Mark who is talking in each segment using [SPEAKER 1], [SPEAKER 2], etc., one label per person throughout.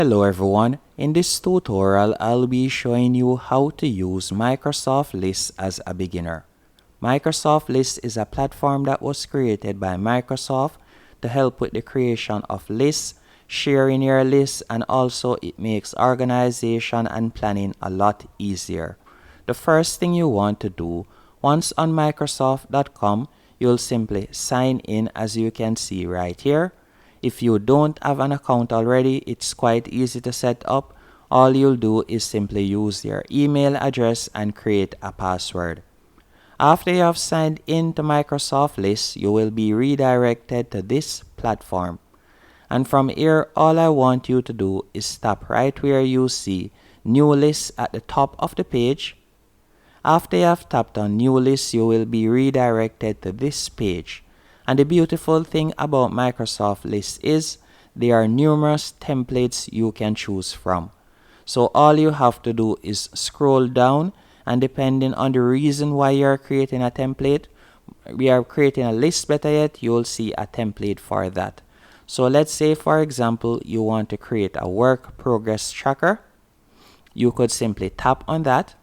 [SPEAKER 1] Hello everyone, in this tutorial I'll be showing you how to use Microsoft Lists as a beginner. Microsoft Lists is a platform that was created by Microsoft to help with the creation of lists, sharing your lists, and also it makes organization and planning a lot easier. The first thing you want to do, once on Microsoft.com, you'll simply sign in as you can see right here. If you don't have an account already, it's quite easy to set up. All you'll do is simply use your email address and create a password. After you have signed in to Microsoft Lists, you will be redirected to this platform. And from here, all I want you to do is tap right where you see New List at the top of the page. After you have tapped on New List, you will be redirected to this page. And the beautiful thing about Microsoft Lists is there are numerous templates you can choose from. So all you have to do is scroll down, and depending on the reason why you're creating a template, we are creating a list, better yet, you'll see a template for that. So let's say, for example, you want to create a work progress tracker. You could simply tap on that.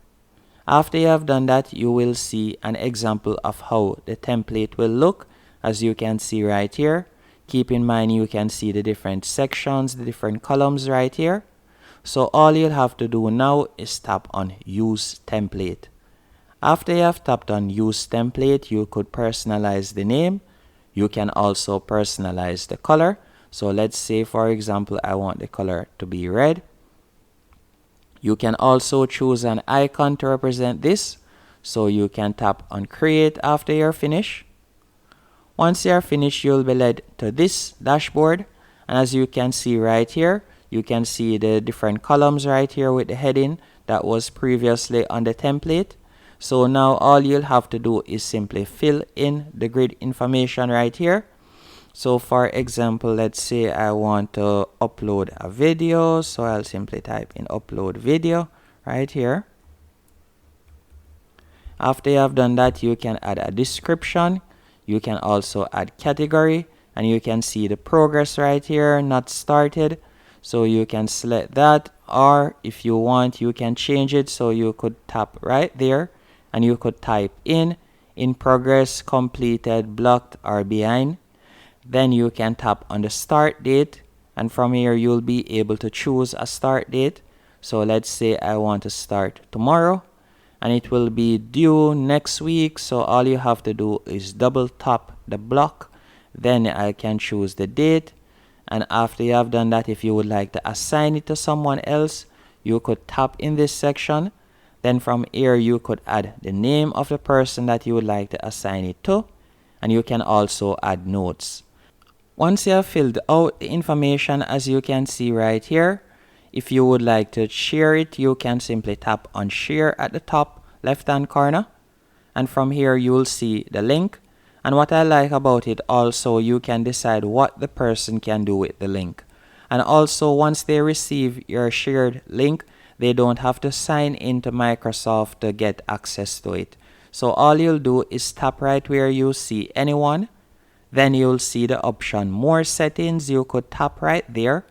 [SPEAKER 1] After you have done that, you will see an example of how the template will look. As you can see right here, keep in mind you can see the different sections, the different columns right here. So all you'll have to do now is tap on Use Template. After you have tapped on Use Template, you could personalize the name. You can also personalize the color. So let's say, for example, I want the color to be red. You can also choose an icon to represent this. So you can tap on Create after you're finished. Once you are finished, you'll be led to this dashboard, and as you can see right here, you can see the different columns right here with the heading that was previously on the template. So now all you'll have to do is simply fill in the grid information right here. So for example, let's say I want to upload a video, so I'll simply type in upload video right here. After you have done that, you can add a description. You can also add category, and you can see the progress right here, not started. So you can select that, or if you want, you can change it. So you could tap right there and you could type in progress, completed, blocked, or behind. Then you can tap on the start date, and from here you'll be able to choose a start date. So let's say I want to start tomorrow, and it will be due next week. So all you have to do is double tap the block, then I can choose the date. And after you have done that, if you would like to assign it to someone else, you could tap in this section. Then from here you could add the name of the person that you would like to assign it to, and you can also add notes. Once you have filled out the information, as you can see right here, if you would like to share it, you can simply tap on share at the top left hand corner, and from here you will see the link. And what I like about it also, you can decide what the person can do with the link. And also, once they receive your shared link, they don't have to sign into Microsoft to get access to it. So all you'll do is tap right where you see anyone, then you'll see the option more settings. You could tap right there,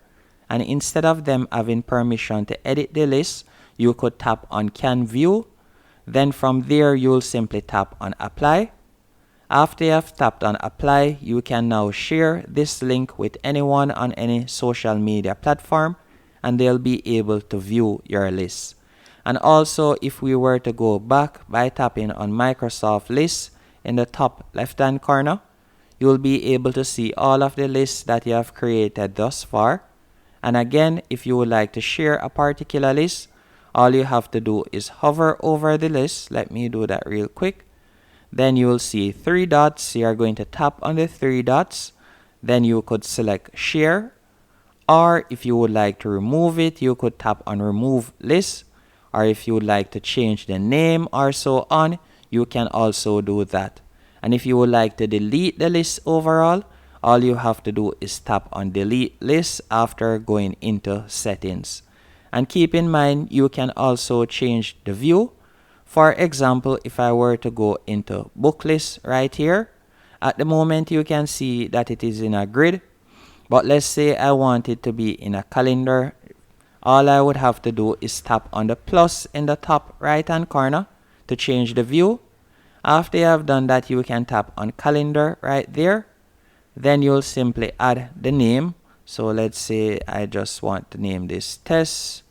[SPEAKER 1] and instead of them having permission to edit the list, you could tap on Can View. Then from there, you'll simply tap on Apply. After you have tapped on Apply, you can now share this link with anyone on any social media platform, and they'll be able to view your list. And also, if we were to go back by tapping on Microsoft Lists in the top left-hand corner, you'll be able to see all of the lists that you have created thus far. And again, if you would like to share a particular list, all you have to do is hover over the list. Let me do that real quick. Then you will see three dots. You are going to tap on the three dots. Then you could select share. Or if you would like to remove it, you could tap on remove list. Or if you would like to change the name or so on, you can also do that. And if you would like to delete the list overall, all you have to do is tap on delete list after going into settings. And keep in mind, you can also change the view. For example, if I were to go into book list right here, at the moment you can see that it is in a grid. But let's say I want it to be in a calendar all I would have to do is tap on the plus in the top right hand corner to change the view. After you have done that, you can tap on calendar right there. Then you'll simply add the name. So let's say I just want to name this test.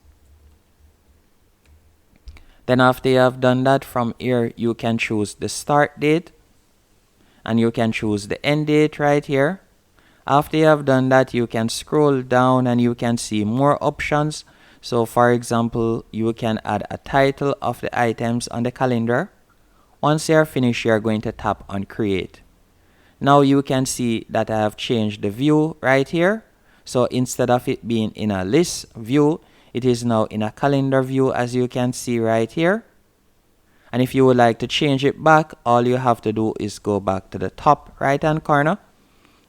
[SPEAKER 1] Then after you have done that, from here you can choose the start date and you can choose the end date right here. After you have done that, you can scroll down and you can see more options. So for example, you can add a title of the items on the calendar. Once you are finished, you are going to tap on create. Now you can see that I have changed the view right here. So instead of it being in a list view, it is now in a calendar view, as you can see right here. And if you would like to change it back, all you have to do is go back to the top right hand corner,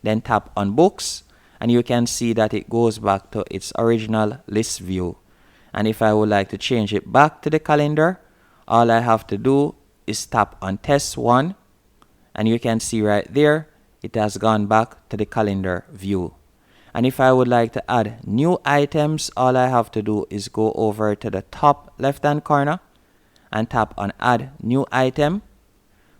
[SPEAKER 1] then tap on books, and you can see that it goes back to its original list view. And if I would like to change it back to the calendar, all I have to do is tap on test 1, and you can see right there it has gone back to the calendar view. And if I would like to add new items, all I have to do is go over to the top left hand corner and tap on add new item.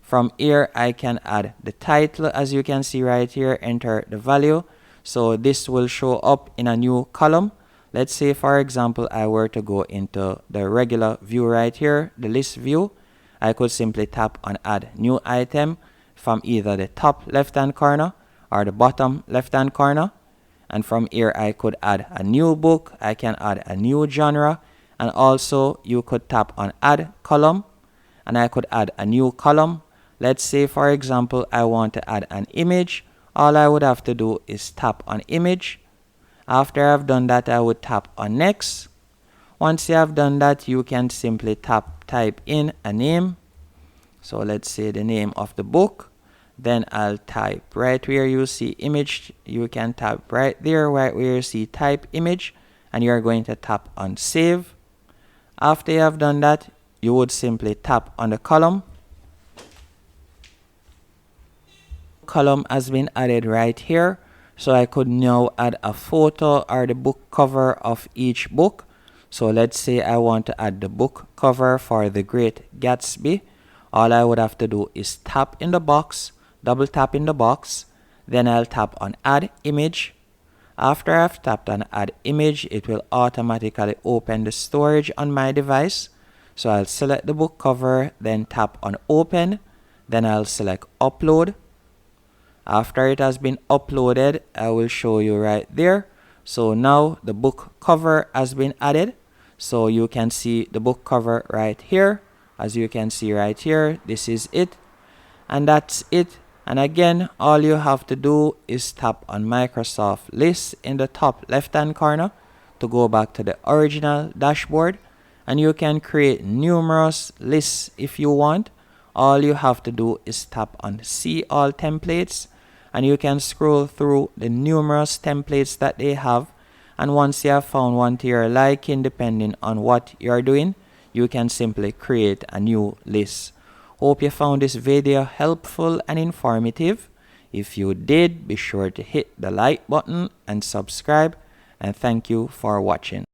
[SPEAKER 1] From here I can add the title, as you can see right here, enter the value. So this will show up in a new column. Let's say for example I were to go into the regular view right here, the list view. I could simply tap on add new item from either the top left hand corner or the bottom left hand corner. And from here I could add a new book, I can add a new genre, and also you could tap on add column and I could add a new column. Let's say for example I want to add an image. All I would have to do is tap on image. After I've done that, I would tap on next. Once you have done that, you can simply type in a name. So let's say the name of the book. Then I'll type right where you see image. You can type right there right where you see type image, and you're going to tap on save. After you have done that, you would simply tap on the column. Column has been added right here, so I could now add a photo or the book cover of each book. So let's say I want to add the book cover for The Great Gatsby. All I would have to do is tap in the box, double tap in the box, then I'll tap on add image. After I've tapped on add image, it will automatically open the storage on my device. So I'll select the book cover, then tap on open, then I'll select upload. After it has been uploaded, I will show you right there. So now the book cover has been added. So you can see the book cover right here. As you can see right here, this is it. And that's it. And again, all you have to do is tap on Microsoft List in the top left hand corner to go back to the original dashboard. And you can create numerous lists if you want. All you have to do is tap on see all templates, and you can scroll through the numerous templates that they have. And once you have found one to your liking, depending on what you're doing, you can simply create a new list. Hope you found this video helpful and informative. If you did, be sure to hit the like button and subscribe, and thank you for watching.